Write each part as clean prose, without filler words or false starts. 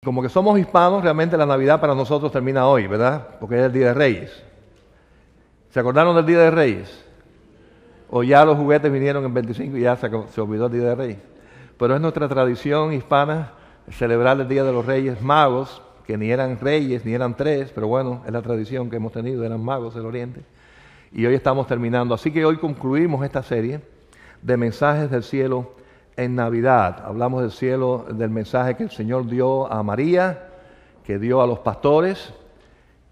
Como que somos hispanos, realmente la Navidad para nosotros termina hoy, ¿verdad? Porque es el Día de Reyes. ¿Se acordaron del Día de Reyes? O ya los juguetes vinieron en 25 y ya se olvidó el Día de Reyes. Pero es nuestra tradición hispana celebrar el Día de los Reyes Magos, que ni eran reyes, ni eran tres, pero bueno, es la tradición que hemos tenido, eran magos del Oriente. Y hoy estamos terminando. Así que hoy concluimos esta serie de mensajes del cielo en Navidad. Hablamos del cielo, del mensaje que el Señor dio a María, que dio a los pastores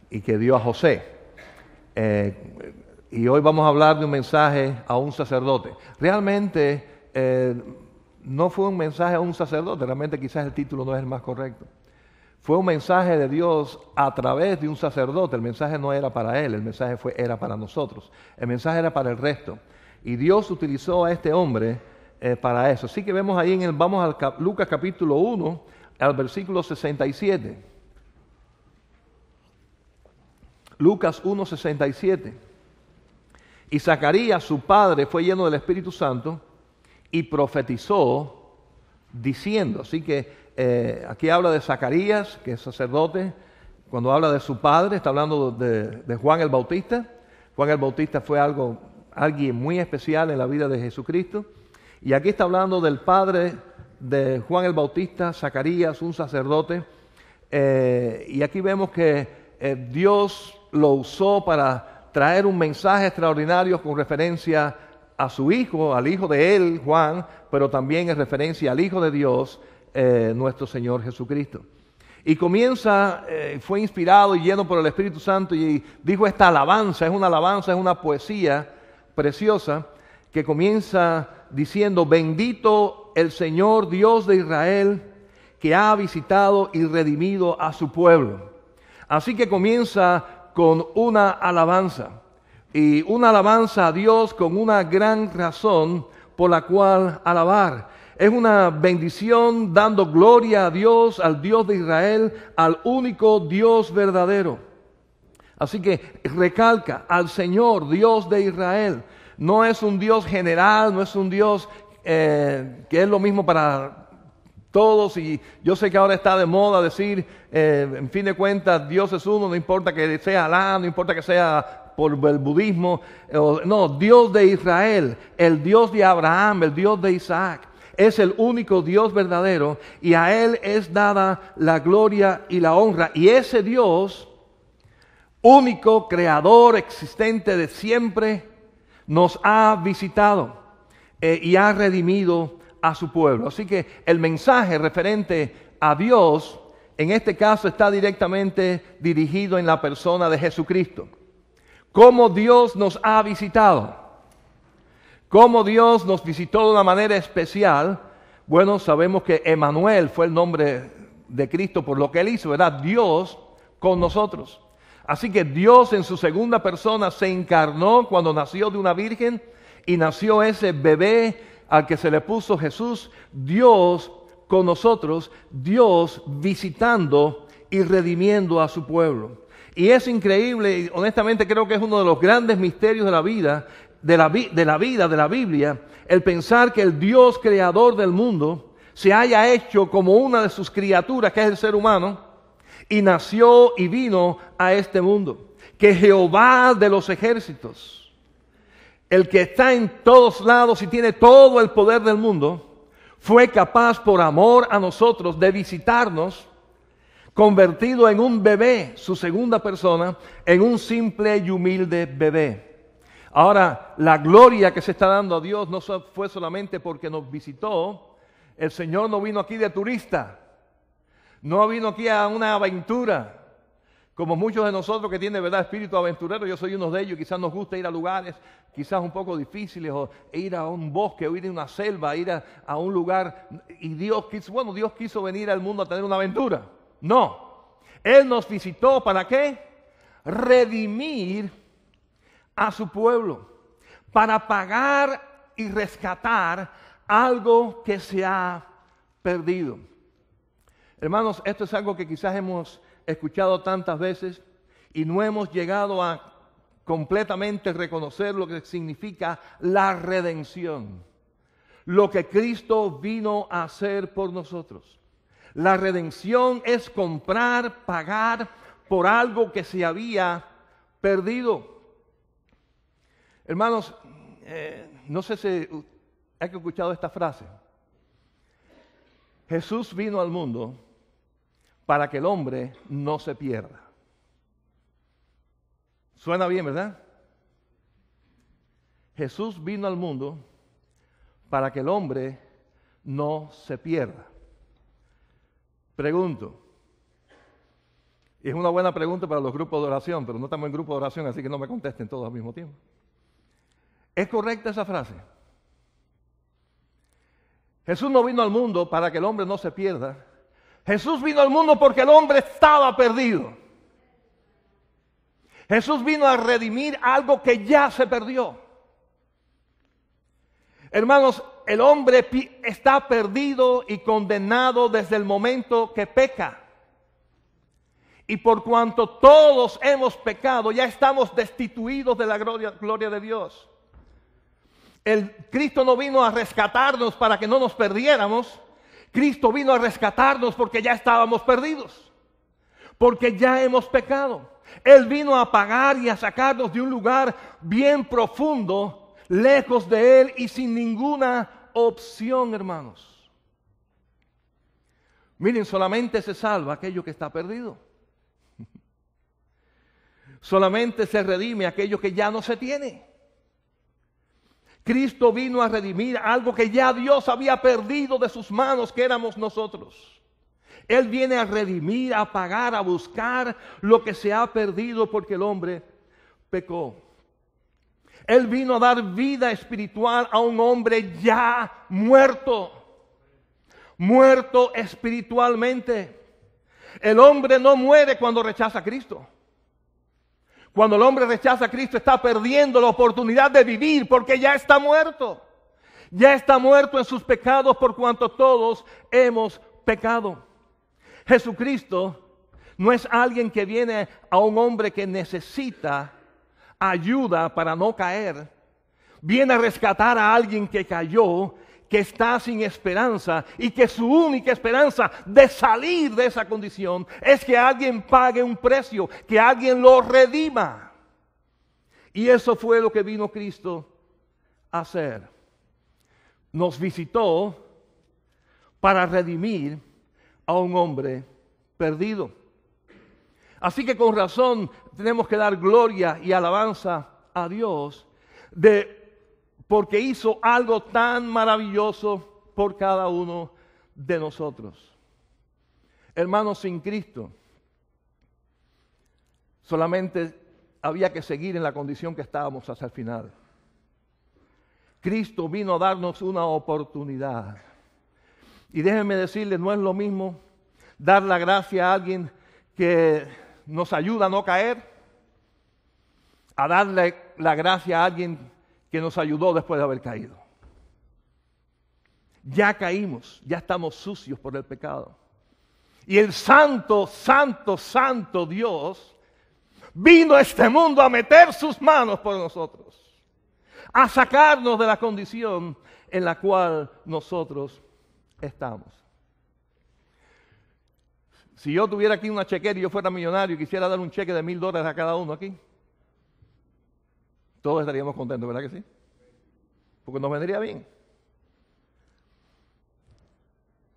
y que dio a José. Y hoy vamos a hablar de un mensaje a un sacerdote. Realmente no fue un mensaje a un sacerdote, realmente quizás el título no es el más correcto. Fue un mensaje de Dios a través de un sacerdote. El mensaje no era para él, el mensaje era para nosotros. El mensaje era para el resto. Y Dios utilizó a este hombre para eso. Así que vemos ahí, vamos a Lucas capítulo 1, al versículo 67. Lucas 1, 67. Y Zacarías, su padre, fue lleno del Espíritu Santo y profetizó diciendo. Así que aquí habla de Zacarías, que es sacerdote. Cuando habla de su padre, está hablando de Juan el Bautista. Juan el Bautista fue alguien muy especial en la vida de Jesucristo. Y aquí está hablando del padre de Juan el Bautista, Zacarías, un sacerdote. Y aquí vemos que Dios lo usó para traer un mensaje extraordinario con referencia a su hijo, al hijo de él, Juan, pero también en referencia al Hijo de Dios, nuestro Señor Jesucristo. Y comienza, fue inspirado y lleno por el Espíritu Santo y dijo esta alabanza, es una poesía preciosa que comienza diciendo: bendito el Señor Dios de Israel, que ha visitado y redimido a su pueblo. Así que comienza con una alabanza, y una alabanza a Dios con una gran razón por la cual alabar. Es una bendición dando gloria a Dios, al Dios de Israel, al único Dios verdadero. Así que recalca al Señor Dios de Israel. No es un Dios general, no es un Dios que es lo mismo para todos. Y yo sé que ahora está de moda decir, en fin de cuentas, Dios es uno, no importa que sea Alá, no importa que sea por el budismo. No, Dios de Israel, el Dios de Abraham, el Dios de Isaac, es el único Dios verdadero y a Él es dada la gloria y la honra. Y ese Dios, único, creador, existente de siempre, nos ha visitado y ha redimido a su pueblo. Así que el mensaje referente a Dios, en este caso, está directamente dirigido en la persona de Jesucristo. ¿Cómo Dios nos ha visitado? ¿Cómo Dios nos visitó de una manera especial? Bueno, sabemos que Emmanuel fue el nombre de Cristo por lo que Él hizo, ¿verdad? Dios con nosotros. Así que Dios en su segunda persona se encarnó cuando nació de una virgen y nació ese bebé al que se le puso Jesús. Dios con nosotros, Dios visitando y redimiendo a su pueblo. Y es increíble, y honestamente creo que es uno de los grandes misterios de la vida, de la Biblia, el pensar que el Dios creador del mundo se haya hecho como una de sus criaturas, que es el ser humano, y nació y vino a este mundo. Que Jehová de los ejércitos, el que está en todos lados y tiene todo el poder del mundo, fue capaz por amor a nosotros de visitarnos, convertido en un bebé, su segunda persona, en un simple y humilde bebé. Ahora, la gloria que se está dando a Dios no fue solamente porque nos visitó. El Señor no vino aquí de turista. No vino aquí a una aventura, como muchos de nosotros que tienen, ¿verdad?, espíritu aventurero. Yo soy uno de ellos. Quizás nos gusta ir a lugares quizás un poco difíciles, o ir a un bosque, o ir a una selva, ir a un lugar. Y Dios quiso venir al mundo a tener una aventura. No, Él nos visitó, ¿para qué? Redimir a su pueblo, para pagar y rescatar algo que se ha perdido. Hermanos, esto es algo que quizás hemos escuchado tantas veces y no hemos llegado a completamente reconocer lo que significa la redención, lo que Cristo vino a hacer por nosotros. La redención es comprar, pagar por algo que se había perdido. Hermanos, no sé si han escuchado esta frase. Jesús vino al mundo para que el hombre no se pierda. Suena bien, ¿verdad? Jesús vino al mundo para que el hombre no se pierda. Pregunto, y es una buena pregunta para los grupos de oración, pero no estamos en grupo de oración, así que no me contesten todos al mismo tiempo. ¿Es correcta esa frase? Jesús no vino al mundo para que el hombre no se pierda. Jesús vino al mundo porque el hombre estaba perdido. Jesús vino a redimir algo que ya se perdió. Hermanos, el hombre está perdido y condenado desde el momento que peca. Y por cuanto todos hemos pecado, ya estamos destituidos de la gloria de Dios. Cristo no vino a rescatarnos para que no nos perdiéramos. Cristo vino a rescatarnos porque ya estábamos perdidos. Porque ya hemos pecado. Él vino a pagar y a sacarnos de un lugar bien profundo, lejos de Él y sin ninguna opción, hermanos. Miren, solamente se salva aquello que está perdido. Solamente se redime aquello que ya no se tiene. Cristo vino a redimir algo que ya Dios había perdido de sus manos, que éramos nosotros. Él viene a redimir, a pagar, a buscar lo que se ha perdido porque el hombre pecó. Él vino a dar vida espiritual a un hombre ya muerto. Muerto espiritualmente. El hombre no muere cuando rechaza a Cristo. Cuando el hombre rechaza a Cristo está perdiendo la oportunidad de vivir porque ya está muerto. Ya está muerto en sus pecados por cuanto todos hemos pecado. Jesucristo no es alguien que viene a un hombre que necesita ayuda para no caer. Viene a rescatar a alguien que cayó, que está sin esperanza y que su única esperanza de salir de esa condición es que alguien pague un precio, que alguien lo redima. Y eso fue lo que vino Cristo a hacer. Nos visitó para redimir a un hombre perdido. Así que con razón tenemos que dar gloria y alabanza a Dios porque hizo algo tan maravilloso por cada uno de nosotros. Hermanos, sin Cristo solamente había que seguir en la condición que estábamos hasta el final. Cristo vino a darnos una oportunidad. Y déjenme decirles, no es lo mismo dar la gracia a alguien que nos ayuda a no caer, a darle la gracia a alguien que nos ayudó después de haber caído. Ya caímos, ya estamos sucios por el pecado. Y el santo, santo, santo Dios vino a este mundo a meter sus manos por nosotros, a sacarnos de la condición en la cual nosotros estamos. Si yo tuviera aquí una chequera y yo fuera millonario y quisiera dar un cheque de $1,000 a cada uno aquí, todos estaríamos contentos, ¿verdad que sí? Porque nos vendría bien.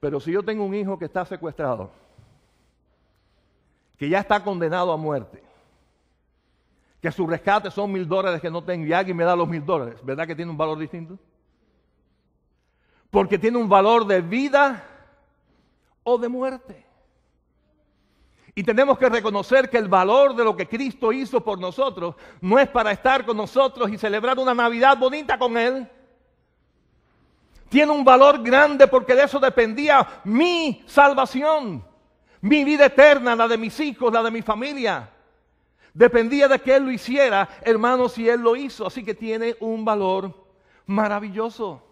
Pero si yo tengo un hijo que está secuestrado, que ya está condenado a muerte, que su rescate son $1,000 que no tengo y alguien me da los $1,000, ¿verdad que tiene un valor distinto? Porque tiene un valor de vida o de muerte. Y tenemos que reconocer que el valor de lo que Cristo hizo por nosotros no es para estar con nosotros y celebrar una Navidad bonita con Él. Tiene un valor grande porque de eso dependía mi salvación, mi vida eterna, la de mis hijos, la de mi familia. Dependía de que Él lo hiciera, hermanos, y Él lo hizo. Así que tiene un valor maravilloso.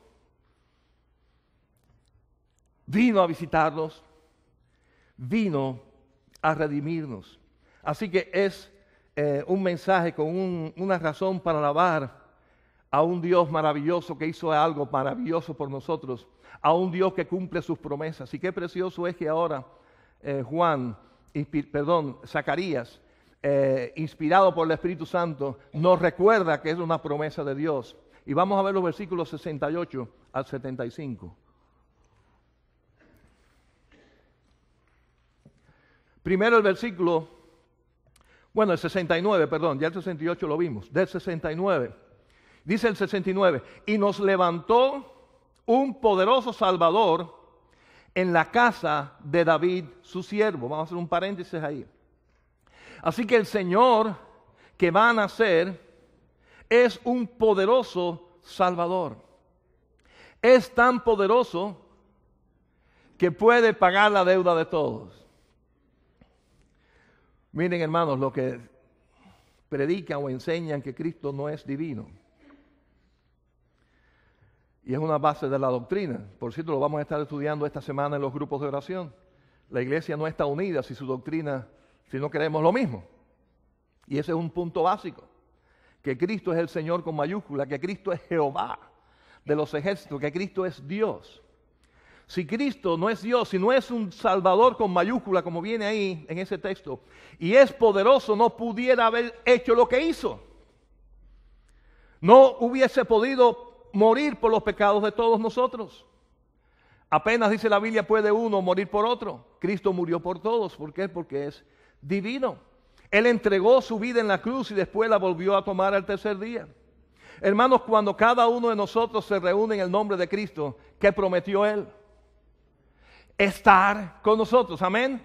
Vino a visitarnos, vino a redimirnos. Así que es un mensaje con una razón para alabar a un Dios maravilloso que hizo algo maravilloso por nosotros, a un Dios que cumple sus promesas. Y qué precioso es que ahora Zacarías, inspirado por el Espíritu Santo, nos recuerda que es una promesa de Dios. Y vamos a ver los versículos 68 al 75. Primero el versículo, el 69, ya el 68 lo vimos, del 69. Dice el 69, y nos levantó un poderoso Salvador en la casa de David, su siervo. Vamos a hacer un paréntesis ahí. Así que el Señor que va a nacer es un poderoso Salvador. Es tan poderoso que puede pagar la deuda de todos. Miren, hermanos, lo que predican o enseñan que Cristo no es divino. Y es una base de la doctrina. Por cierto, lo vamos a estar estudiando esta semana en los grupos de oración. La iglesia no está unida si no queremos lo mismo. Y ese es un punto básico. Que Cristo es el Señor con mayúscula, que Cristo es Jehová de los ejércitos, que Cristo es Dios. Si Cristo no es Dios, si no es un Salvador con mayúscula, como viene ahí en ese texto, y es poderoso, no pudiera haber hecho lo que hizo. No hubiese podido morir por los pecados de todos nosotros. Apenas dice la Biblia, puede uno morir por otro. Cristo murió por todos. ¿Por qué? Porque es divino. Él entregó su vida en la cruz y después la volvió a tomar al tercer día. Hermanos, cuando cada uno de nosotros se reúne en el nombre de Cristo, ¿qué prometió Él? Estar con nosotros, amén.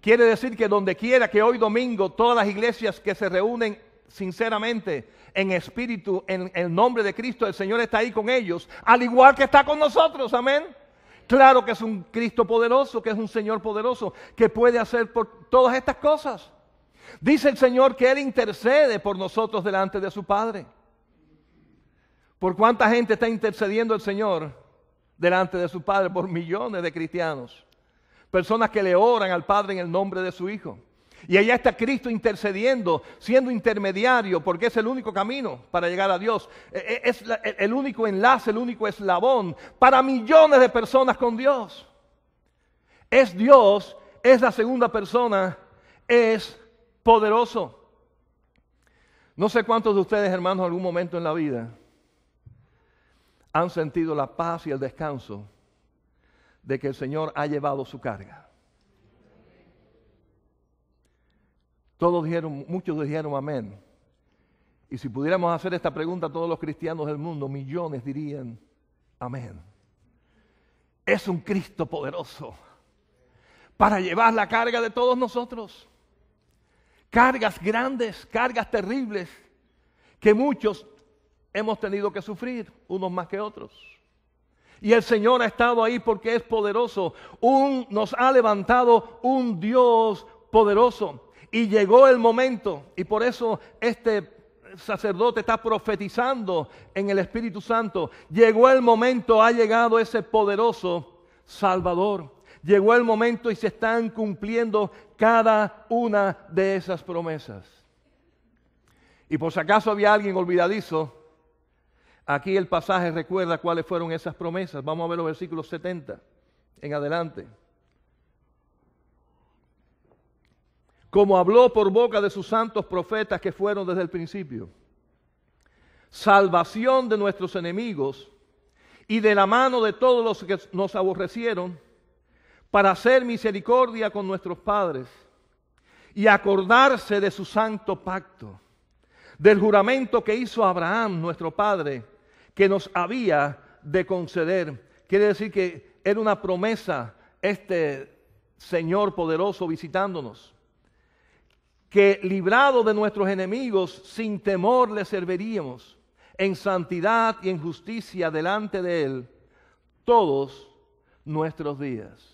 Quiere decir que donde quiera que hoy domingo todas las iglesias que se reúnen sinceramente en espíritu, en el nombre de Cristo, el Señor está ahí con ellos, al igual que está con nosotros, amén. Claro que es un Cristo poderoso, que es un Señor poderoso, que puede hacer por todas estas cosas. Dice el Señor que Él intercede por nosotros delante de su Padre. ¿Por cuánta gente está intercediendo el Señor delante de su Padre? Por millones de cristianos. Personas que le oran al Padre en el nombre de su Hijo. Y allá está Cristo intercediendo, siendo intermediario, porque es el único camino para llegar a Dios. Es el único enlace, el único eslabón para millones de personas con Dios. Es Dios, es la segunda persona, es poderoso. No sé cuántos de ustedes, hermanos, en algún momento en la vida han sentido la paz y el descanso de que el Señor ha llevado su carga. Muchos dijeron amén. Y si pudiéramos hacer esta pregunta a todos los cristianos del mundo, millones dirían amén. Es un Cristo poderoso para llevar la carga de todos nosotros. Cargas grandes, cargas terribles, que muchos hemos tenido que sufrir, unos más que otros. Y el Señor ha estado ahí porque es poderoso. Nos ha levantado un Dios poderoso. Y llegó el momento, y por eso este sacerdote está profetizando en el Espíritu Santo. Llegó el momento, ha llegado ese poderoso Salvador. Llegó el momento y se están cumpliendo cada una de esas promesas. Y por si acaso había alguien olvidadizo, aquí el pasaje recuerda cuáles fueron esas promesas. Vamos a ver los versículos 70 en adelante. Como habló por boca de sus santos profetas que fueron desde el principio. Salvación de nuestros enemigos y de la mano de todos los que nos aborrecieron, para hacer misericordia con nuestros padres y acordarse de su santo pacto, del juramento que hizo Abraham, nuestro padre, que nos había de conceder. Quiere decir que era una promesa este Señor poderoso visitándonos, que librado de nuestros enemigos, sin temor le serviríamos, en santidad y en justicia delante de Él, todos nuestros días.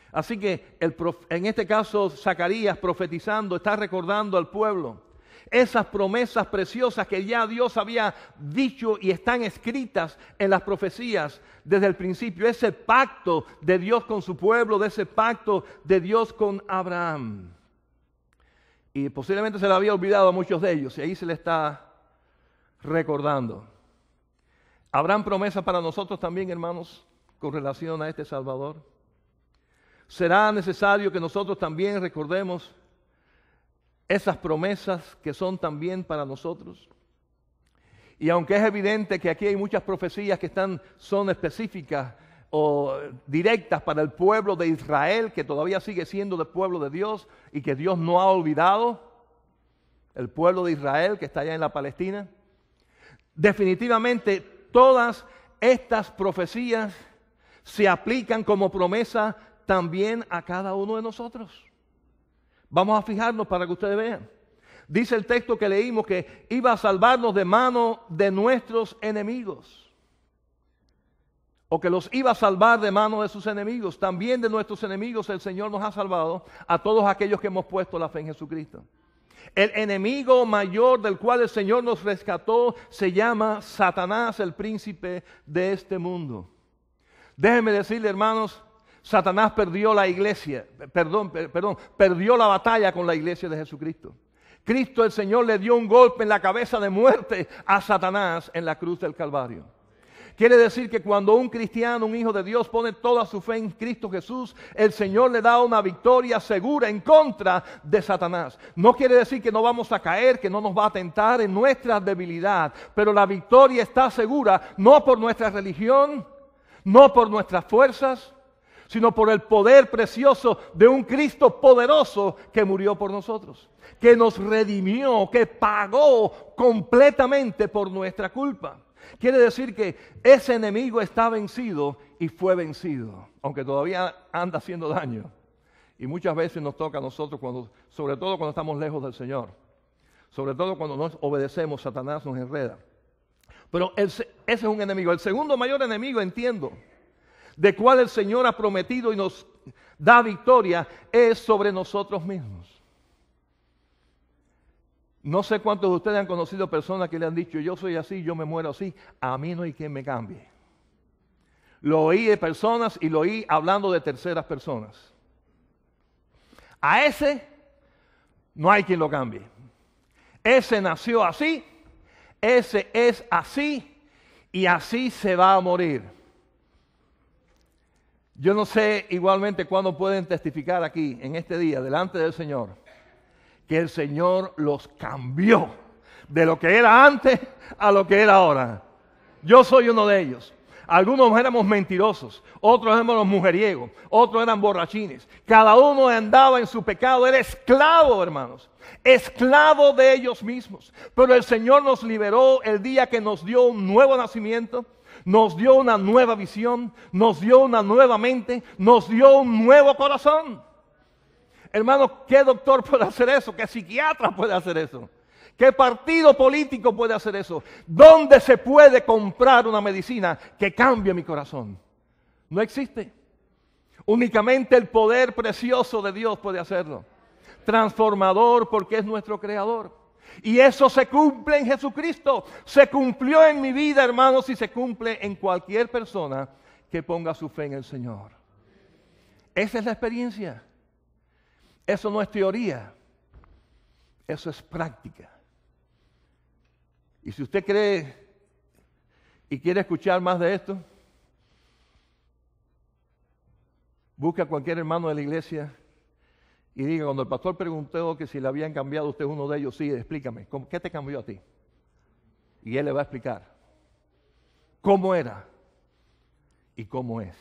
Así que en este caso Zacarías profetizando está recordando al pueblo esas promesas preciosas que ya Dios había dicho y están escritas en las profecías desde el principio. Ese pacto de Dios con su pueblo, de ese pacto de Dios con Abraham. Y posiblemente se le había olvidado a muchos de ellos y ahí se le está recordando. ¿Habrán promesas para nosotros también, hermanos, con relación a este Salvador? ¿Será necesario que nosotros también recordemos esas promesas que son también para nosotros? Y aunque es evidente que aquí hay muchas profecías que son específicas o directas para el pueblo de Israel, que todavía sigue siendo del pueblo de Dios y que Dios no ha olvidado, el pueblo de Israel que está allá en la Palestina, definitivamente todas estas profecías se aplican como promesa también a cada uno de nosotros. Vamos a fijarnos para que ustedes vean. Dice el texto que leímos que iba a salvarnos de mano de nuestros enemigos. O que los iba a salvar de mano de sus enemigos. También de nuestros enemigos el Señor nos ha salvado a todos aquellos que hemos puesto la fe en Jesucristo. El enemigo mayor del cual el Señor nos rescató se llama Satanás, el príncipe de este mundo. Déjenme decirle, hermanos, Satanás perdió la iglesia, perdió la batalla con la iglesia de Jesucristo. Cristo el Señor le dio un golpe en la cabeza de muerte a Satanás en la cruz del Calvario. Quiere decir que cuando un cristiano, un hijo de Dios, pone toda su fe en Cristo Jesús, el Señor le da una victoria segura en contra de Satanás. No quiere decir que no vamos a caer, que no nos va a tentar en nuestra debilidad, pero la victoria está segura no por nuestra religión, no por nuestras fuerzas, sino por el poder precioso de un Cristo poderoso que murió por nosotros, que nos redimió, que pagó completamente por nuestra culpa. Quiere decir que ese enemigo está vencido y fue vencido, aunque todavía anda haciendo daño. Y muchas veces nos toca a nosotros, sobre todo cuando estamos lejos del Señor, sobre todo cuando nos obedecemos, Satanás nos enreda. Pero ese es un enemigo. El segundo mayor enemigo, entiendo, de cual el Señor ha prometido y nos da victoria, es sobre nosotros mismos. No sé cuántos de ustedes han conocido personas que le han dicho, yo soy así, yo me muero así, a mí no hay quien me cambie. Lo oí de personas y lo oí hablando de terceras personas. A ese no hay quien lo cambie. Ese nació así, ese es así y así se va a morir. Yo no sé igualmente cuándo pueden testificar aquí, en este día, delante del Señor, que el Señor los cambió de lo que era antes a lo que era ahora. Yo soy uno de ellos. Algunos éramos mentirosos, otros éramos mujeriegos, otros eran borrachines. Cada uno andaba en su pecado, era esclavo, hermanos, esclavo de ellos mismos. Pero el Señor nos liberó el día que nos dio un nuevo nacimiento, nos dio una nueva visión, nos dio una nueva mente, nos dio un nuevo corazón. Hermano, ¿qué doctor puede hacer eso? ¿Qué psiquiatra puede hacer eso? ¿Qué partido político puede hacer eso? ¿Dónde se puede comprar una medicina que cambie mi corazón? No existe. Únicamente el poder precioso de Dios puede hacerlo. Transformador, porque es nuestro creador. Y eso se cumple en Jesucristo. Se cumplió en mi vida, hermanos, y se cumple en cualquier persona que ponga su fe en el Señor. Esa es la experiencia. Eso no es teoría, eso es práctica. Y si usted cree y quiere escuchar más de esto, busque a cualquier hermano de la iglesia y diga, cuando el pastor preguntó que si le habían cambiado a usted uno de ellos, sí, explícame, ¿qué te cambió a ti? Y él le va a explicar cómo era y cómo es.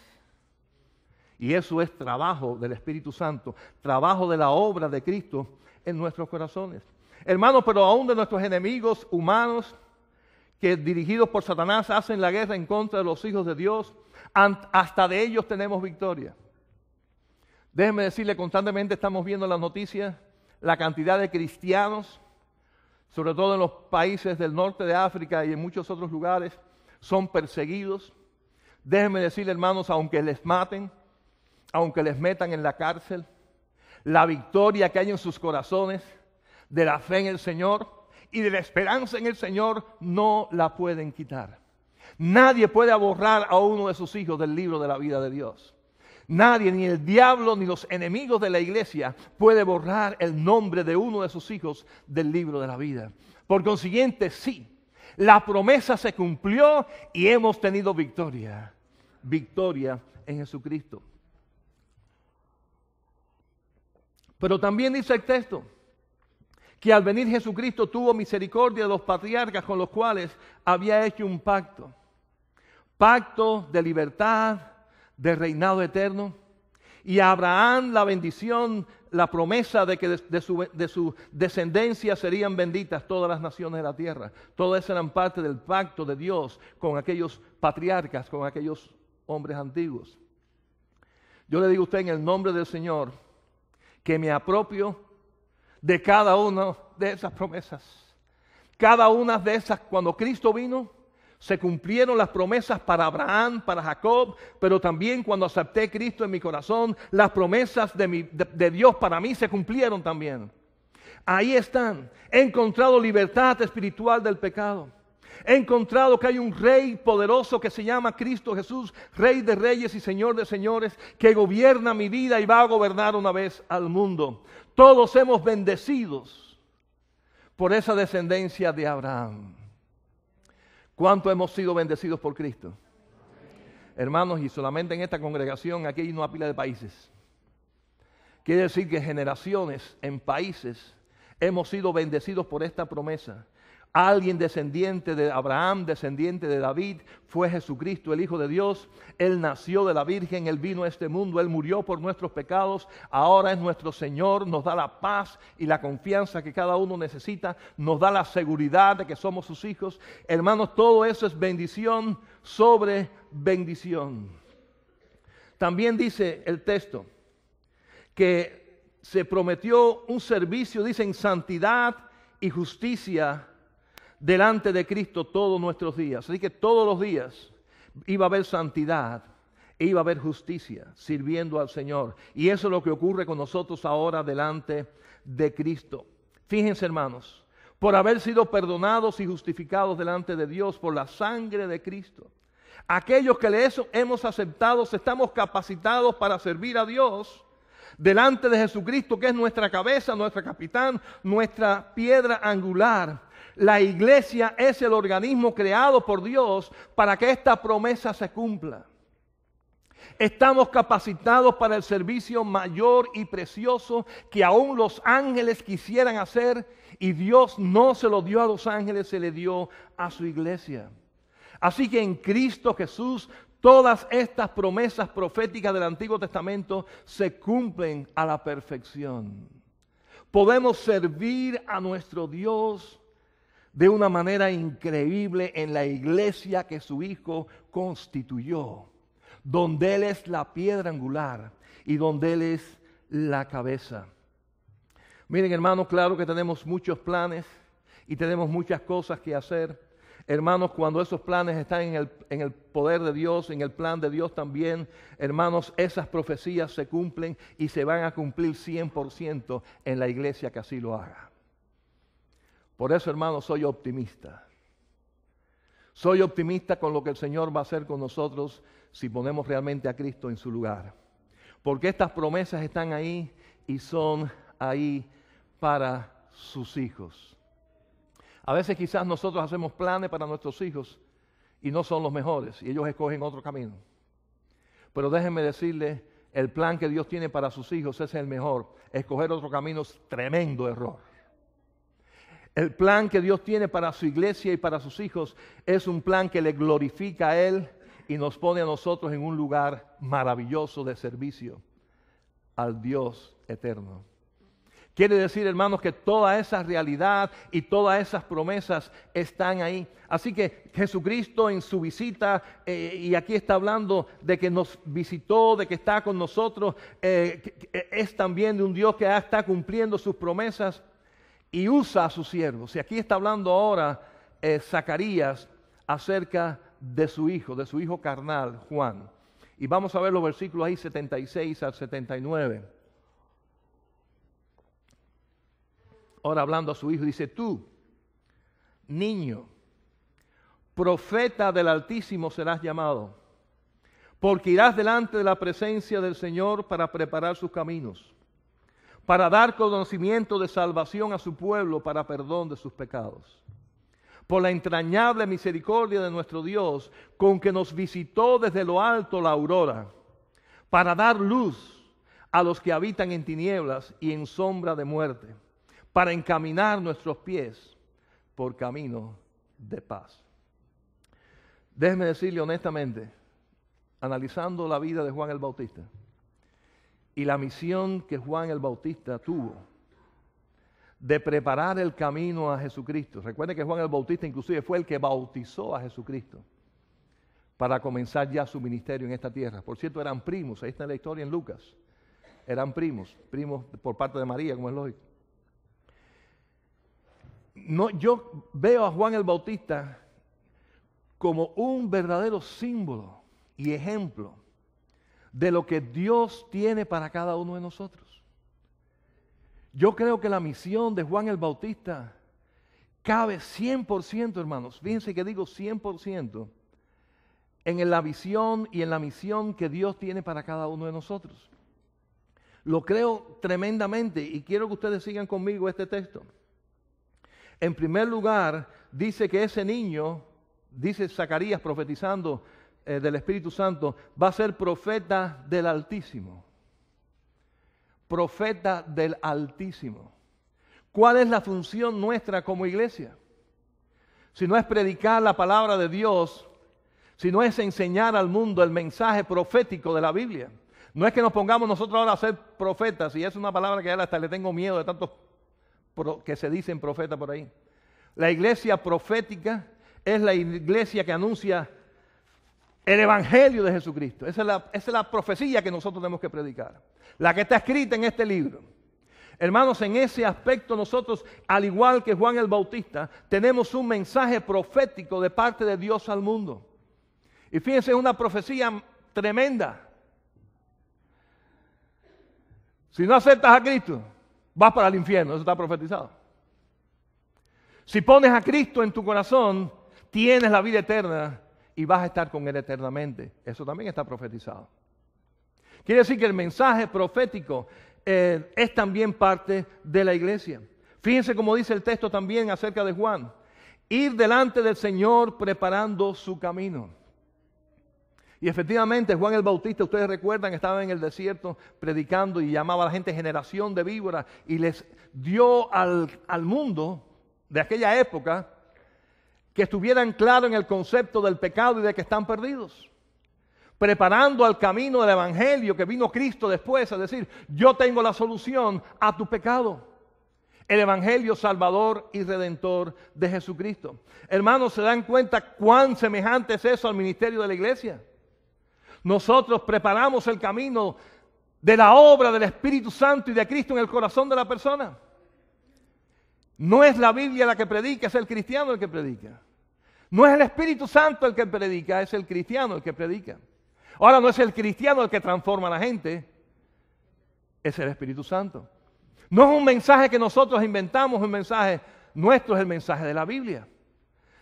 Y eso es trabajo del Espíritu Santo, trabajo de la obra de Cristo en nuestros corazones. Hermanos, pero aún de nuestros enemigos humanos, que dirigidos por Satanás hacen la guerra en contra de los hijos de Dios, hasta de ellos tenemos victoria. Déjenme decirle, constantemente estamos viendo en las noticias la cantidad de cristianos, sobre todo en los países del norte de África y en muchos otros lugares, son perseguidos. Déjenme decirle, hermanos, aunque les maten, aunque les metan en la cárcel, la victoria que hay en sus corazones de la fe en el Señor y de la esperanza en el Señor no la pueden quitar. Nadie puede borrar a uno de sus hijos del libro de la vida de Dios. Nadie, ni el diablo, ni los enemigos de la iglesia puede borrar el nombre de uno de sus hijos del libro de la vida. Por consiguiente, sí, La promesa se cumplió y hemos tenido victoria. Victoria en Jesucristo. Pero también dice el texto que al venir Jesucristo tuvo misericordia de los patriarcas con los cuales había hecho un pacto. Pacto de libertad, de reinado eterno. Y a Abraham la bendición, la promesa de que de su descendencia serían benditas todas las naciones de la tierra. Todas eran parte del pacto de Dios con aquellos patriarcas, con aquellos hombres antiguos. Yo le digo a usted en el nombre del Señor que me apropio de cada una de esas promesas. Cada una de esas, cuando Cristo vino, se cumplieron las promesas para Abraham, para Jacob, pero también cuando acepté a Cristo en mi corazón, las promesas de Dios para mí se cumplieron también. Ahí están. He encontrado libertad espiritual del pecado. He encontrado que hay un Rey poderoso que se llama Cristo Jesús, Rey de reyes y Señor de señores, que gobierna mi vida y va a gobernar una vez al mundo. Todos hemos bendecidos por esa descendencia de Abraham. ¿Cuánto hemos sido bendecidos por Cristo? Hermanos, y solamente en esta congregación aquí hay una pila de países. Quiere decir que generaciones en países hemos sido bendecidos por esta promesa. Alguien descendiente de Abraham, descendiente de David, fue Jesucristo, el Hijo de Dios. Él nació de la Virgen, Él vino a este mundo, Él murió por nuestros pecados. Ahora es nuestro Señor, nos da la paz y la confianza que cada uno necesita. Nos da la seguridad de que somos sus hijos. Hermanos, todo eso es bendición sobre bendición. También dice el texto que se prometió un servicio, dice, en santidad y justicia delante de Cristo todos nuestros días. Así que todos los días iba a haber santidad, iba a haber justicia, sirviendo al Señor. Y eso es lo que ocurre con nosotros ahora delante de Cristo. Fíjense, hermanos, por haber sido perdonados y justificados delante de Dios por la sangre de Cristo. Aquellos que le hemos aceptado, estamos capacitados para servir a Dios delante de Jesucristo, que es nuestra cabeza, nuestro capitán, nuestra piedra angular. La iglesia es el organismo creado por Dios para que esta promesa se cumpla. Estamos capacitados para el servicio mayor y precioso que aún los ángeles quisieran hacer, y Dios no se lo dio a los ángeles, se le dio a su iglesia. Así que en Cristo Jesús todas estas promesas proféticas del Antiguo Testamento se cumplen a la perfección. Podemos servir a nuestro Dios de una manera increíble en la iglesia que su Hijo constituyó, donde Él es la piedra angular y donde Él es la cabeza. Miren, hermanos, claro que tenemos muchos planes y tenemos muchas cosas que hacer. Hermanos, cuando esos planes están en el poder de Dios, en el plan de Dios también, hermanos, esas profecías se cumplen y se van a cumplir 100% en la iglesia que así lo haga. Por eso, hermanos, soy optimista. Soy optimista con lo que el Señor va a hacer con nosotros si ponemos realmente a Cristo en su lugar. Porque estas promesas están ahí y son ahí para sus hijos. A veces quizás nosotros hacemos planes para nuestros hijos y no son los mejores y ellos escogen otro camino. Pero déjenme decirles, el plan que Dios tiene para sus hijos es el mejor. Escoger otro camino es tremendo error. El plan que Dios tiene para su iglesia y para sus hijos es un plan que le glorifica a Él y nos pone a nosotros en un lugar maravilloso de servicio al Dios eterno. Quiere decir, hermanos, que toda esa realidad y todas esas promesas están ahí. Así que Jesucristo en su visita, y aquí está hablando de que nos visitó, de que está con nosotros, es también de un Dios que ya está cumpliendo sus promesas y usa a sus siervos. Y aquí está hablando ahora Zacarías acerca de su hijo carnal, Juan. Y vamos a ver los versículos ahí 76 al 79. Ahora hablando a su hijo, dice: tú, niño, profeta del Altísimo serás llamado, porque irás delante de la presencia del Señor para preparar sus caminos, para dar conocimiento de salvación a su pueblo, para perdón de sus pecados, por la entrañable misericordia de nuestro Dios, con que nos visitó desde lo alto la aurora, para dar luz a los que habitan en tinieblas y en sombra de muerte, para encaminar nuestros pies por camino de paz. Déjeme decirle honestamente, analizando la vida de Juan el Bautista y la misión que Juan el Bautista tuvo de preparar el camino a Jesucristo. Recuerde que Juan el Bautista inclusive fue el que bautizó a Jesucristo para comenzar ya su ministerio en esta tierra. Por cierto, eran primos, ahí está la historia en Lucas. Eran primos por parte de María, como es lógico. No, yo veo a Juan el Bautista como un verdadero símbolo y ejemplo de lo que Dios tiene para cada uno de nosotros. Yo creo que la misión de Juan el Bautista cabe 100%, hermanos. Fíjense que digo 100% en la visión y en la misión que Dios tiene para cada uno de nosotros. Lo creo tremendamente y quiero que ustedes sigan conmigo este texto. En primer lugar, dice que ese niño, dice Zacarías profetizando del Espíritu Santo, va a ser profeta del Altísimo. Profeta del Altísimo. ¿Cuál es la función nuestra como iglesia? Si no es predicar la palabra de Dios, si no es enseñar al mundo el mensaje profético de la Biblia. No es que nos pongamos nosotros ahora a ser profetas, y es una palabra que hasta le tengo miedo de tantos que se dicen profetas por ahí. La iglesia profética es la iglesia que anuncia el Evangelio de Jesucristo. Esa es la profecía que nosotros tenemos que predicar. La que está escrita en este libro. Hermanos, en ese aspecto nosotros, al igual que Juan el Bautista, tenemos un mensaje profético de parte de Dios al mundo. Y fíjense, es una profecía tremenda. Si no aceptas a Cristo, vas para el infierno, eso está profetizado. Si pones a Cristo en tu corazón, tienes la vida eterna y vas a estar con Él eternamente. Eso también está profetizado. Quiere decir que el mensaje profético es también parte de la iglesia. Fíjense cómo dice el texto también acerca de Juan. Ir delante del Señor preparando su camino. Y efectivamente Juan el Bautista, ustedes recuerdan, estaba en el desierto predicando y llamaba a la gente generación de víboras y les dio al mundo de aquella época que estuvieran claros en el concepto del pecado y de que están perdidos. Preparando al camino del Evangelio que vino Cristo después, es decir, yo tengo la solución a tu pecado. El Evangelio salvador y redentor de Jesucristo. Hermanos, ¿se dan cuenta cuán semejante es eso al ministerio de la iglesia? Nosotros preparamos el camino de la obra del Espíritu Santo y de Cristo en el corazón de la persona. No es la Biblia la que predica, es el cristiano el que predica. No es el Espíritu Santo el que predica, es el cristiano el que predica. Ahora, no es el cristiano el que transforma a la gente, es el Espíritu Santo. No es un mensaje que nosotros inventamos, un mensaje nuestro, es el mensaje de la Biblia.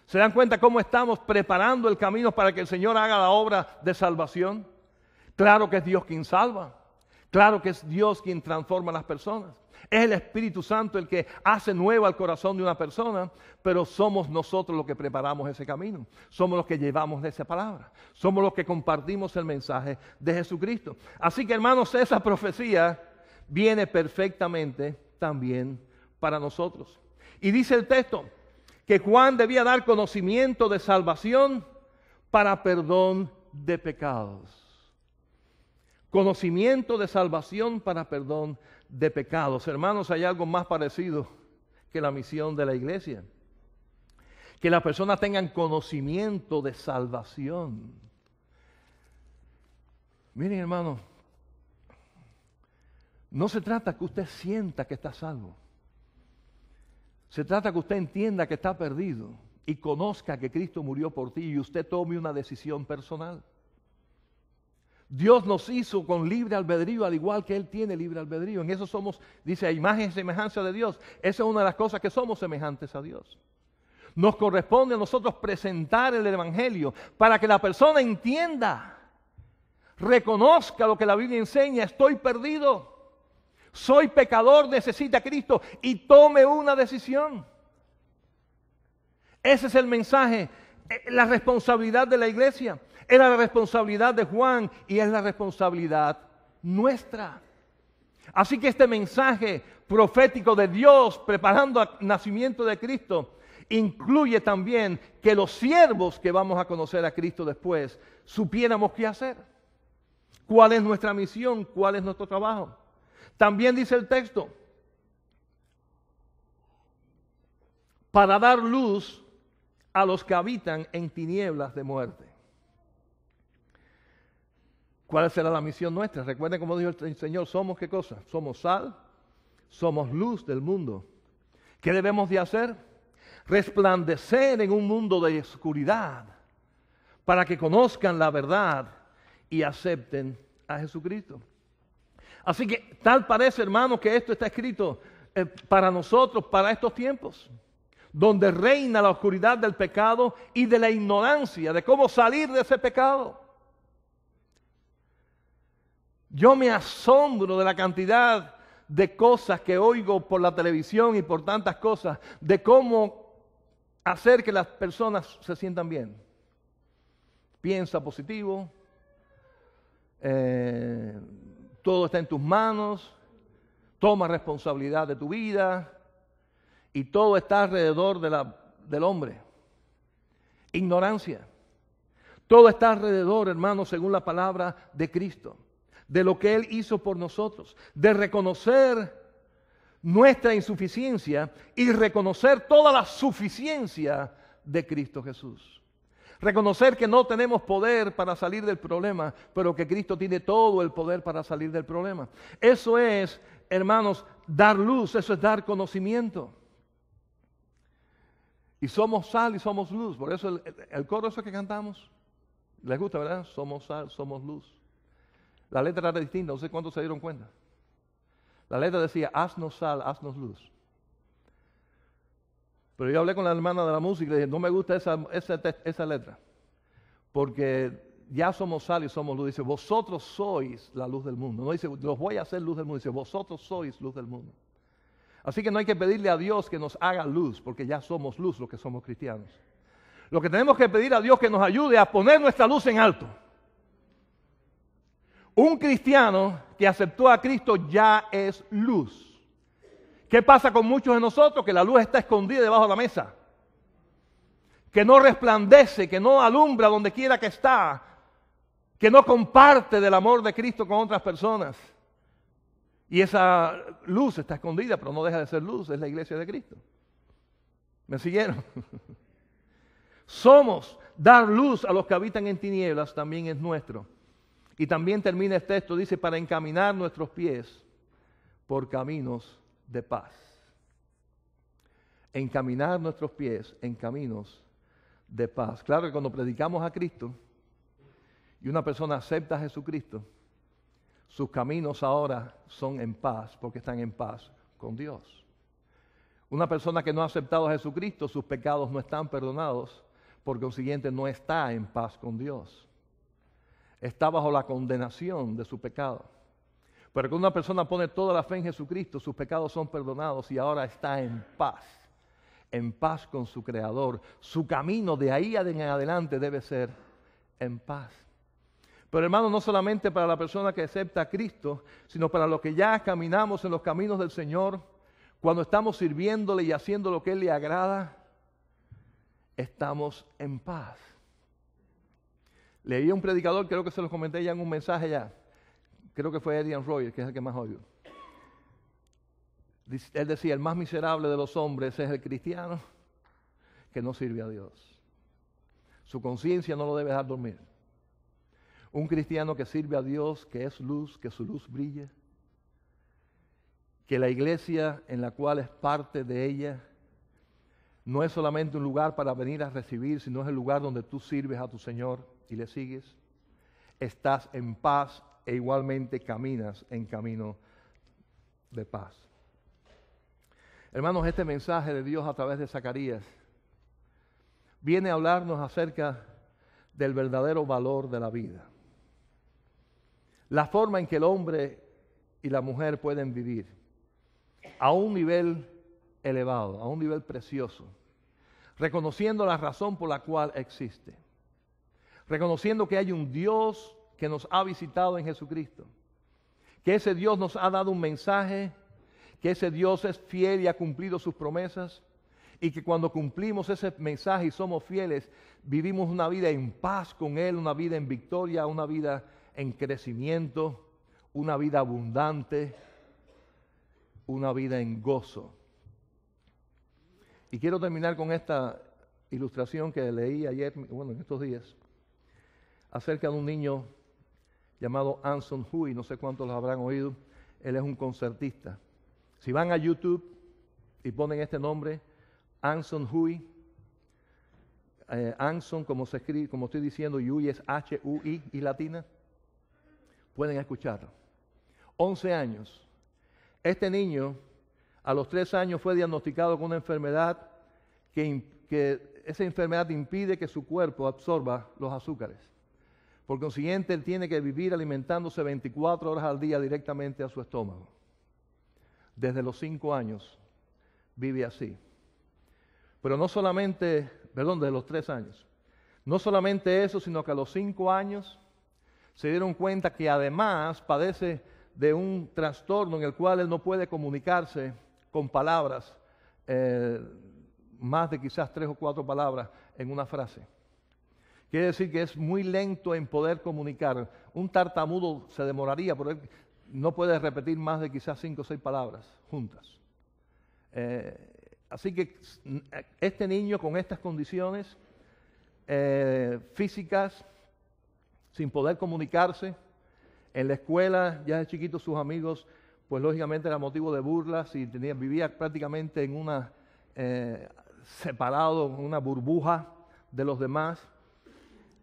¿Se dan cuenta cómo estamos preparando el camino para que el Señor haga la obra de salvación? Claro que es Dios quien salva. Claro que es Dios quien transforma a las personas. Es el Espíritu Santo el que hace nuevo el corazón de una persona, pero somos nosotros los que preparamos ese camino. Somos los que llevamos esa palabra. Somos los que compartimos el mensaje de Jesucristo. Así que, hermanos, esa profecía viene perfectamente también para nosotros. Y dice el texto que Juan debía dar conocimiento de salvación para perdón de pecados. Conocimiento de salvación para perdón de pecados. Hermanos, hay algo más parecido que la misión de la iglesia. Que las personas tengan conocimiento de salvación. Miren, hermanos, no se trata que usted sienta que está salvo. Se trata que usted entienda que está perdido y conozca que Cristo murió por ti y usted tome una decisión personal. Dios nos hizo con libre albedrío, al igual que Él tiene libre albedrío. En eso somos, dice, a imagen y semejanza de Dios. Esa es una de las cosas que somos semejantes a Dios. Nos corresponde a nosotros presentar el Evangelio para que la persona entienda, reconozca lo que la Biblia enseña. Estoy perdido, soy pecador, necesita a Cristo y tome una decisión. Ese es el mensaje, la responsabilidad de la iglesia. Era la responsabilidad de Juan y es la responsabilidad nuestra. Así que este mensaje profético de Dios preparando el nacimiento de Cristo incluye también que los siervos que vamos a conocer a Cristo después supiéramos qué hacer. ¿Cuál es nuestra misión? ¿Cuál es nuestro trabajo? También dice el texto, para dar luz a los que habitan en tinieblas de muerte. ¿Cuál será la misión nuestra? Recuerden como dijo el Señor, somos ¿qué cosa? Somos sal, somos luz del mundo. ¿Qué debemos de hacer? Resplandecer en un mundo de oscuridad para que conozcan la verdad y acepten a Jesucristo. Así que tal parece, hermano, que esto está escrito para nosotros, para estos tiempos, donde reina la oscuridad del pecado y de la ignorancia de cómo salir de ese pecado. Yo me asombro de la cantidad de cosas que oigo por la televisión y por tantas cosas, de cómo hacer que las personas se sientan bien. Piensa positivo, todo está en tus manos, toma responsabilidad de tu vida y todo está alrededor del hombre. Ignorancia. Todo está alrededor, hermanos, según la palabra de Cristo, de lo que Él hizo por nosotros, de reconocer nuestra insuficiencia y reconocer toda la suficiencia de Cristo Jesús. Reconocer que no tenemos poder para salir del problema, pero que Cristo tiene todo el poder para salir del problema. Eso es, hermanos, dar luz, eso es dar conocimiento. Y somos sal y somos luz. Por eso el coro eso que cantamos, les gusta, ¿verdad? Somos sal, somos luz. La letra era distinta, no sé cuántos se dieron cuenta. La letra decía, haznos sal, haznos luz. Pero yo hablé con la hermana de la música y le dije, no me gusta esa letra. Porque ya somos sal y somos luz. Dice, vosotros sois la luz del mundo. No dice, los voy a hacer luz del mundo. Dice, vosotros sois luz del mundo. Así que no hay que pedirle a Dios que nos haga luz, porque ya somos luz los que somos cristianos. Lo que tenemos que pedir a Dios que nos ayude a poner nuestra luz en alto. Un cristiano que aceptó a Cristo ya es luz. ¿Qué pasa con muchos de nosotros? Que la luz está escondida debajo de la mesa. Que no resplandece, que no alumbra donde quiera que está. Que no comparte del amor de Cristo con otras personas. Y esa luz está escondida, pero no deja de ser luz, es la iglesia de Cristo. ¿Me siguieron? Somos, dar luz a los que habitan en tinieblas también es nuestro. Y también termina el texto, dice, para encaminar nuestros pies por caminos de paz. Encaminar nuestros pies en caminos de paz. Claro que cuando predicamos a Cristo y una persona acepta a Jesucristo, sus caminos ahora son en paz, porque están en paz con Dios. Una persona que no ha aceptado a Jesucristo, sus pecados no están perdonados, por consiguiente no está en paz con Dios. Está bajo la condenación de su pecado. Pero cuando una persona pone toda la fe en Jesucristo, sus pecados son perdonados y ahora está en paz con su Creador. Su camino de ahí en adelante debe ser en paz. Pero hermano, no solamente para la persona que acepta a Cristo, sino para los que ya caminamos en los caminos del Señor, cuando estamos sirviéndole y haciendo lo que Él le agrada, estamos en paz. Leí a un predicador, creo que se lo comenté ya en un mensaje ya, creo que fue Eddie Royer, que es el que más oigo. Él decía, el más miserable de los hombres es el cristiano que no sirve a Dios. Su conciencia no lo debe dejar dormir. Un cristiano que sirve a Dios, que es luz, que su luz brille, que la iglesia en la cual es parte de ella no es solamente un lugar para venir a recibir, sino es el lugar donde tú sirves a tu Señor y le sigues. Estás en paz e igualmente caminas en camino de paz. Hermanos, este mensaje de Dios a través de Zacarías viene a hablarnos acerca del verdadero valor de la vida. La forma en que el hombre y la mujer pueden vivir a un nivel elevado, a un nivel precioso, reconociendo la razón por la cual existe, reconociendo que hay un Dios que nos ha visitado en Jesucristo, que ese Dios nos ha dado un mensaje, que ese Dios es fiel y ha cumplido sus promesas, y que cuando cumplimos ese mensaje y somos fieles, vivimos una vida en paz con Él, una vida en victoria, una vida en crecimiento, una vida abundante, una vida en gozo. Y quiero terminar con esta ilustración que leí ayer, bueno, en estos días, acerca de un niño llamado Anson Hui. No sé cuántos lo habrán oído. Él es un concertista. Si van a YouTube y ponen este nombre, Anson Hui, Anson, como se escribe, como estoy diciendo, Hui es H-U-I y latina, pueden escucharlo. 11 años. Este niño, a los 3 años, fue diagnosticado con una enfermedad que esa enfermedad impide que su cuerpo absorba los azúcares. Por consiguiente, él tiene que vivir alimentándose 24 horas al día directamente a su estómago. Desde los 5 años vive así. Pero no solamente, perdón, desde los 3 años. No solamente eso, sino que a los 5 años se dieron cuenta que además padece de un trastorno en el cual él no puede comunicarse con palabras, más de quizás 3 o 4 palabras en una frase. Quiere decir que es muy lento en poder comunicar. Un tartamudo se demoraría, pero él no puede repetir más de quizás 5 o 6 palabras juntas. Así que este niño con estas condiciones físicas, sin poder comunicarse, en la escuela, ya de chiquito sus amigos, pues lógicamente era motivo de burlas y vivía prácticamente en una, separado, en una burbuja de los demás.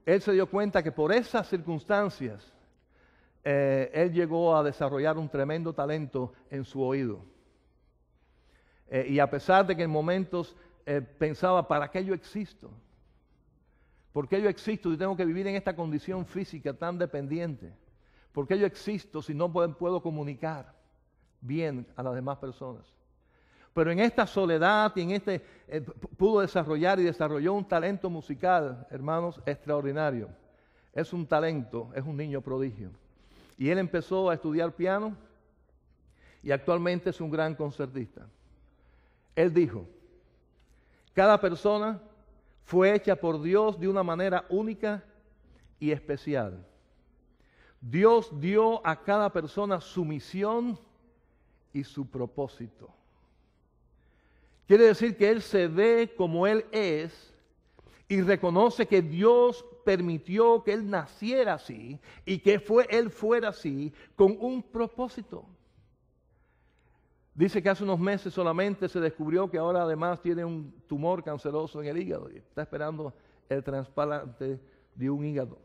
Él se dio cuenta que por esas circunstancias, él llegó a desarrollar un tremendo talento en su oído. Y a pesar de que en momentos pensaba, ¿para qué yo existo? ¿Por qué yo existo si tengo que vivir en esta condición física tan dependiente? ¿Por qué yo existo si no puedo comunicar bien a las demás personas? Pero en esta soledad y en pudo desarrollar y desarrolló un talento musical, hermanos, extraordinario. Es un talento, es un niño prodigio. Y él empezó a estudiar piano y actualmente es un gran concertista. Él dijo, cada persona fue hecha por Dios de una manera única y especial. Dios dio a cada persona su misión y su propósito. Quiere decir que él se ve como él es y reconoce que Dios permitió que él naciera así y que él fuera así con un propósito. Dice que hace unos meses solamente se descubrió que ahora además tiene un tumor canceroso en el hígado y está esperando el trasplante de un hígado.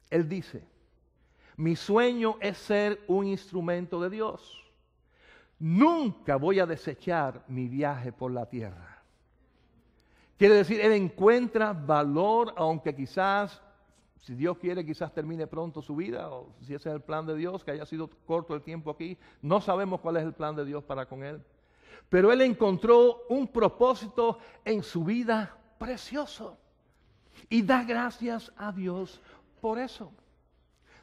Él dice, mi sueño es ser un instrumento de Dios. Nunca voy a desechar mi viaje por la tierra. Quiere decir, él encuentra valor, aunque quizás, si Dios quiere, quizás termine pronto su vida, o si ese es el plan de Dios, que haya sido corto el tiempo aquí. No sabemos cuál es el plan de Dios para con él. Pero él encontró un propósito en su vida precioso. Y da gracias a Dios por eso.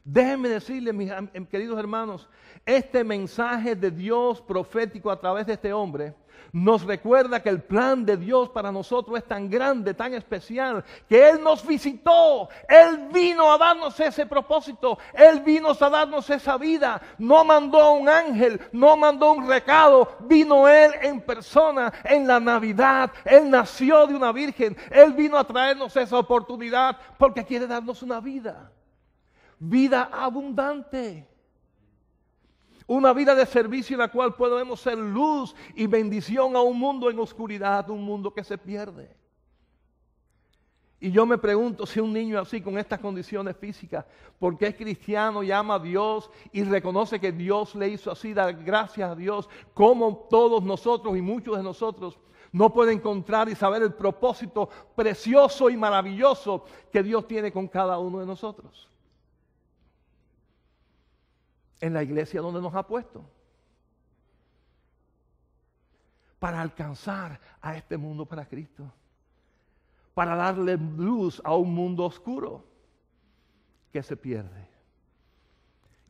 Déjenme decirles, mis queridos hermanos, este mensaje de Dios profético a través de este hombre nos recuerda que el plan de Dios para nosotros es tan grande, tan especial, que Él nos visitó, Él vino a darnos ese propósito, Él vino a darnos esa vida, no mandó a un ángel, no mandó un recado, vino Él en persona en la Navidad, Él nació de una virgen, Él vino a traernos esa oportunidad porque quiere darnos una vida abundante. Una vida de servicio en la cual podemos ser luz y bendición a un mundo en oscuridad, un mundo que se pierde. Y yo me pregunto si un niño así con estas condiciones físicas, porque es cristiano y ama a Dios y reconoce que Dios le hizo así, dar gracias a Dios, como todos nosotros y muchos de nosotros no pueden encontrar y saber el propósito precioso y maravilloso que Dios tiene con cada uno de nosotros. En la iglesia donde nos ha puesto para alcanzar a este mundo para Cristo. para darle luz a un mundo oscuro que se pierde.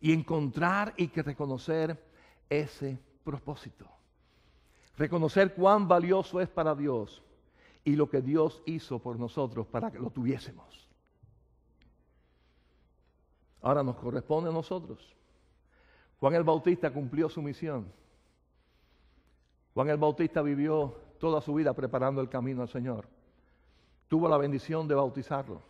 Y encontrar y que reconocer ese propósito. Reconocer cuán valioso es para Dios y lo que Dios hizo por nosotros para que lo tuviésemos. Ahora nos corresponde a nosotros. Juan el Bautista cumplió su misión. Juan el Bautista vivió toda su vida preparando el camino al Señor. Tuvo la bendición de bautizarlo.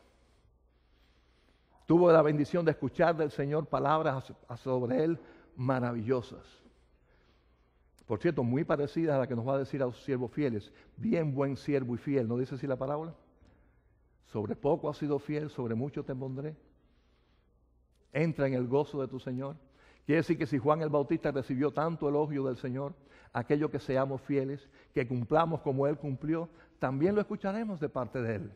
Tuvo la bendición de escuchar del Señor palabras sobre él maravillosas. Por cierto, muy parecidas a la que nos va a decir a los siervos fieles. Bien buen siervo y fiel. ¿No dice así la parábola? Sobre poco has sido fiel, sobre mucho te pondré. Entra en el gozo de tu Señor. Quiere decir que si Juan el Bautista recibió tanto elogio del Señor, aquello que seamos fieles, que cumplamos como Él cumplió, también lo escucharemos de parte de Él.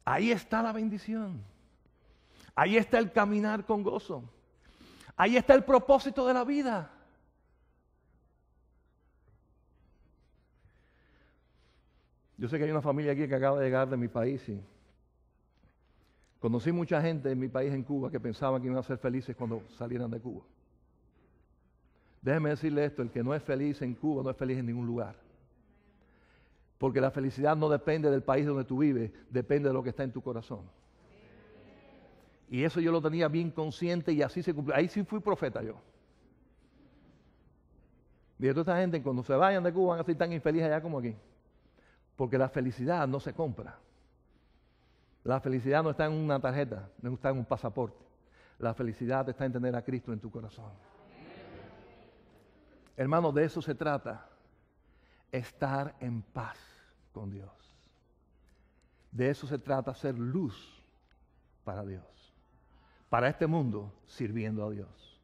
Ahí está la bendición. Ahí está el caminar con gozo. Ahí está el propósito de la vida. Yo sé que hay una familia aquí que acaba de llegar de mi país y conocí mucha gente en mi país, en Cuba, que pensaban que iban a ser felices cuando salieran de Cuba. Déjeme decirle esto, el que no es feliz en Cuba no es feliz en ningún lugar. Porque la felicidad no depende del país donde tú vives, depende de lo que está en tu corazón. Y eso yo lo tenía bien consciente y así se cumplió. Ahí sí fui profeta yo. Dije, toda esta gente cuando se vayan de Cuba van a ser tan infelices allá como aquí. Porque la felicidad no se compra. La felicidad no está en una tarjeta, no está en un pasaporte. La felicidad está en tener a Cristo en tu corazón. Hermano, de eso se trata. Estar en paz con Dios. De eso se trata, ser luz para Dios. Para este mundo, sirviendo a Dios.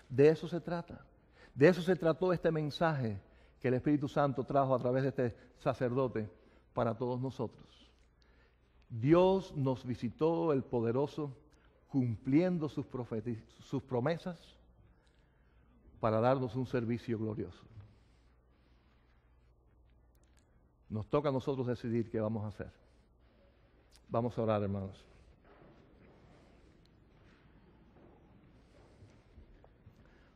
De eso se trata. De eso se trató este mensaje que el Espíritu Santo trajo a través de este sacerdote para todos nosotros. Dios nos visitó, el poderoso, cumpliendo sus promesas para darnos un servicio glorioso. Nos toca a nosotros decidir qué vamos a hacer. Vamos a orar, hermanos.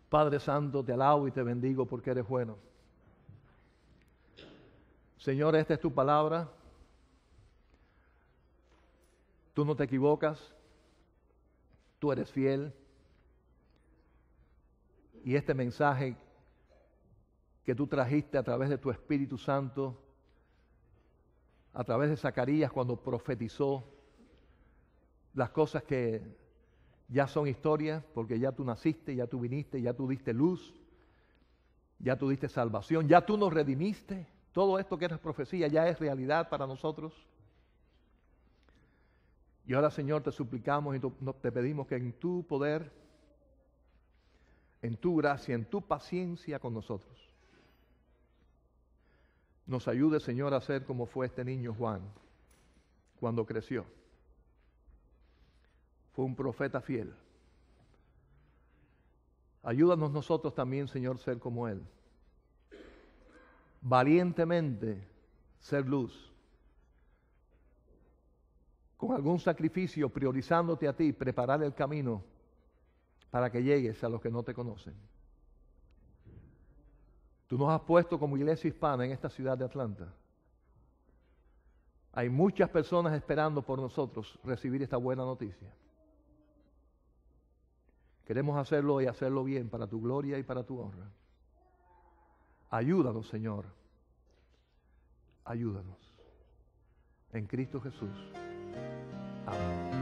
Padre Santo, te alabo y te bendigo porque eres bueno. Señor, esta es tu palabra. Tú no te equivocas. Tú eres fiel. Y este mensaje que tú trajiste a través de tu Espíritu Santo, a través de Zacarías cuando profetizó las cosas que ya son historia, porque ya tú naciste, ya tú viniste, ya tú diste luz, ya tú diste salvación, ya tú nos redimiste. Todo esto que era profecía ya es realidad para nosotros. Y ahora, Señor, te suplicamos y te pedimos que en tu poder, en tu gracia, en tu paciencia con nosotros, nos ayude, Señor, a ser como fue este niño Juan cuando creció. Fue un profeta fiel. Ayúdanos nosotros también, Señor, ser como él. Valientemente ser luz. Con algún sacrificio, priorizándote a ti, preparar el camino para que llegues a los que no te conocen. Tú nos has puesto como iglesia hispana en esta ciudad de Atlanta. Hay muchas personas esperando por nosotros recibir esta buena noticia. Queremos hacerlo y hacerlo bien para tu gloria y para tu honra. Ayúdanos, Señor. Ayúdanos. En Cristo Jesús. Amén.